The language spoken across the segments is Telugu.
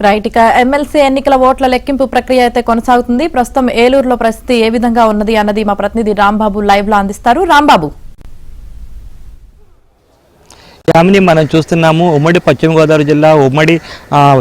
రైట్. ఇక ఎమ్మెల్సీ ఎన్నికల ఓట్ల లెక్కింపు ప్రక్రియ అయితే కొనసాగుతుంది. ప్రస్తుతం ఏలూరులో పరిస్థితి ఏ విధంగా ఉన్నది అన్నది మా ప్రతినిధి రాంబాబు లైవ్ లో అందిస్తారు. రాంబాబు. యామిని మనం చూస్తున్నాము ఉమ్మడి పశ్చిమ గోదావరి జిల్లా ఉమ్మడి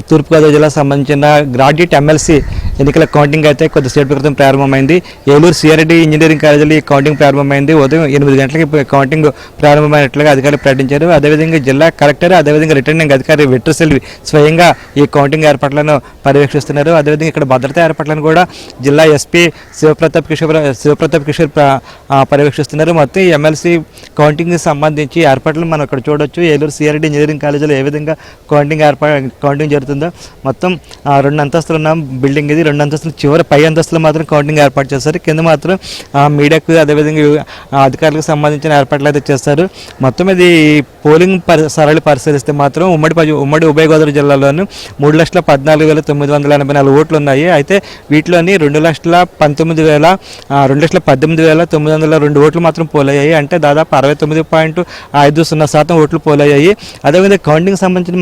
తూర్పుగోదావరి జిల్లా సంబంధించిన గ్రాడ్యుయేట్ ఎమ్మెల్సీ ఎన్నికల కౌంటింగ్ అయితే కొద్దిసేపటి క్రితం ప్రారంభమైంది. ఏలూరు సిఆర్డి ఇంజనీరింగ్ కాలేజీలో ఈ కౌంటింగ్ ప్రారంభమైంది. ఉదయం 8 గంటలకి కౌంటింగ్ ప్రారంభమైనట్లుగా అధికారులు ప్రకటించారు. అదేవిధంగా జిల్లా కలెక్టర్ అదేవిధంగా రిటర్నింగ్ అధికారి వెట్రిసెల్వి స్వయంగా ఈ కౌంటింగ్ ఏర్పాట్లను పర్యవేక్షిస్తున్నారు. అదేవిధంగా ఇక్కడ భద్రతా ఏర్పాట్లను కూడా జిల్లా ఎస్పీ శివప్రతాప్ కిషోర్ పర్యవేక్షిస్తున్నారు. మొత్తం ఈ ఎమ్మెల్సీ కౌంటింగ్కి సంబంధించి ఏర్పాట్లను మనం ఇక్కడ చూడొచ్చు. ఏలూరు సిఆర్డి ఇంజనీరింగ్ కాలేజీలో ఏ విధంగా కౌంటింగ్ జరుగుతుందో మొత్తం 2 అంతస్తులు ఉన్న బిల్డింగ్ ఇది. 2 అంతస్తులు చివరి పై అంతస్తులు మాత్రం కౌంటింగ్ ఏర్పాటు చేస్తారు. కింద మాత్రం మీడియాకు అదేవిధంగా అధికారులకు సంబంధించిన ఏర్పాట్లు అయితే చేస్తారు. మొత్తం ఇది పోలింగ్ సరళి పరిశీలిస్తే మాత్రం ఉమ్మడి ఉభయ గోదావరి జిల్లాలోనూ 3,14,984 ఓట్లు ఉన్నాయి. అయితే వీటిలోని 2,18,902 ఓట్లు మాత్రం పోలయ్యాయి. అంటే దాదాపు 69.50% ఓట్లు పోలయ్యాయి. అదేవిధంగా కౌంటింగ్ సంబంధించిన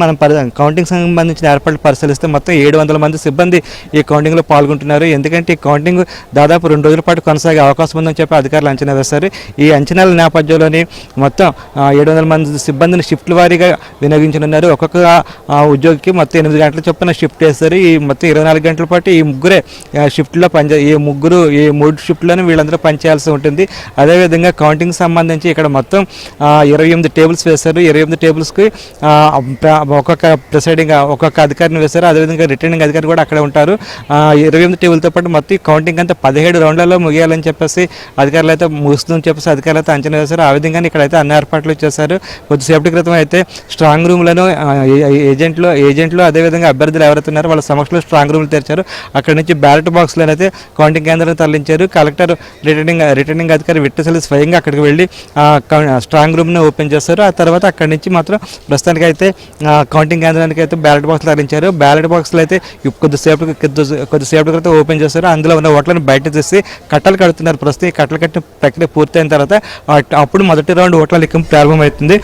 ఏర్పాట్లు పరిశీలిస్తే మొత్తం 700 మంది సిబ్బంది ఈ కౌంటింగ్లో పాల్గొంటున్నారు. ఎందుకంటే ఈ కౌంటింగ్ దాదాపు 2 రోజుల పాటు కొనసాగే అవకాశం ఉందని చెప్పి అధికారులు అంచనా వేస్తారు. ఈ అంచనాల నేపథ్యంలోని మొత్తం 700 మంది సిబ్బందిని షిఫ్ట్ల వారీగా వినియోగించనున్నారు. ఒక్కొక్క ఉద్యోగికి మొత్తం 8 గంటల చొప్పున షిఫ్ట్ చేస్తారు. ఈ మొత్తం 24 గంటల పాటు ఈ ముగ్గురే షిఫ్ట్లో ఈ 3 షిఫ్ట్లను వీళ్ళందరూ పనిచేయాల్సి ఉంటుంది. అదేవిధంగా కౌంటింగ్ సంబంధించి ఇక్కడ మొత్తం 28 టేబుల్స్ వేశారు. 28 టేబుల్స్కి ఒక్కొక్క అధికారిని వేశారు. అదేవిధంగా రిటర్నింగ్ అధికారి కూడా అక్కడ ఉంటారు. 28 టేబుల్తో పాటు మొత్తం కౌంటింగ్ అంతా 17 రౌండ్లలో ముగియాలని చెప్పేసి అధికారులు అయితే ముగుస్తుందని చెప్పేసి అధికారులు అయితే అంచనా వేశారు. ఆ విధంగానే ఇక్కడైతే అన్ని ఏర్పాట్లు చేశారు. కొద్దిసేపటి క్రితం అయితే స్ట్రాంగ్ రూమ్లను ఏజెంట్లు అదేవిధంగా అభ్యర్థులు ఎవరైతే ఉన్నారో వాళ్ళ సమక్షంలో స్ట్రాంగ్ రూమ్లు తెరిచారు. అక్కడి నుంచి బ్యాలెట్ బాక్స్లను అయితే కౌంటింగ్ కేంద్రాన్ని తరలించారు. కలెక్టర్ రిటర్నింగ్ అధికారి వెట్రిసెల్వి స్వయంగా అక్కడికి వెళ్ళి స్ట్రాంగ్ రూమ్ను ఓపెన్ చేస్తారు. ఆ తర్వాత అక్కడి నుంచి మాత్రం ప్రస్తుతానికి అయితే కౌంటింగ్ కేంద్రానికి అయితే బ్యాలెట్ బాక్స్లు తరలించారు. బ్యాలెట్ బాక్స్లు అయితే కొద్దిసేపటి క్రితం ఓపెన్ చేస్తారు. అందులో ఉన్న ఓట్లను బయట తీసి కట్టలు కడుతున్నారు. ప్రస్తుతం ఈ కట్టలు కట్టిన ప్రక్రియ పూర్తయిన తర్వాత అప్పుడు మొదటి రౌండ్ ఓట్ల లెక్కింపు ప్రారంభమవుతుంది.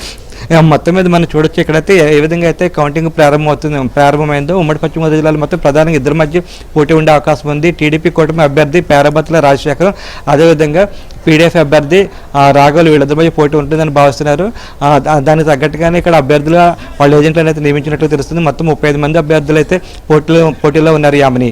మొత్తం మీద మనం చూడొచ్చు ఇక్కడైతే ఏ విధంగా అయితే కౌంటింగ్ ప్రారంభమైందో ఉమ్మడి పశ్చిమ గోదావరి జిల్లాలో మొత్తం ప్రధానంగా ఇద్దరి మధ్య పోటీ ఉండే అవకాశం ఉంది. టీడీపీ కూటమి అభ్యర్థి పేరాబత్తుల రాజశేఖరం అదేవిధంగా పీడీఎఫ్ అభ్యర్థి రాఘవులు వీళ్ళిద్దరి మధ్య పోటీ ఉంటుందని భావిస్తున్నారు. దానికి తగ్గట్టుగానే ఇక్కడ అభ్యర్థులు వాళ్ళ ఏజెంట్లను అయితే నియమించినట్లు తెలుస్తుంది. మొత్తం 35 మంది అభ్యర్థులు అయితే పోటీలో ఉన్నారు. యామిని.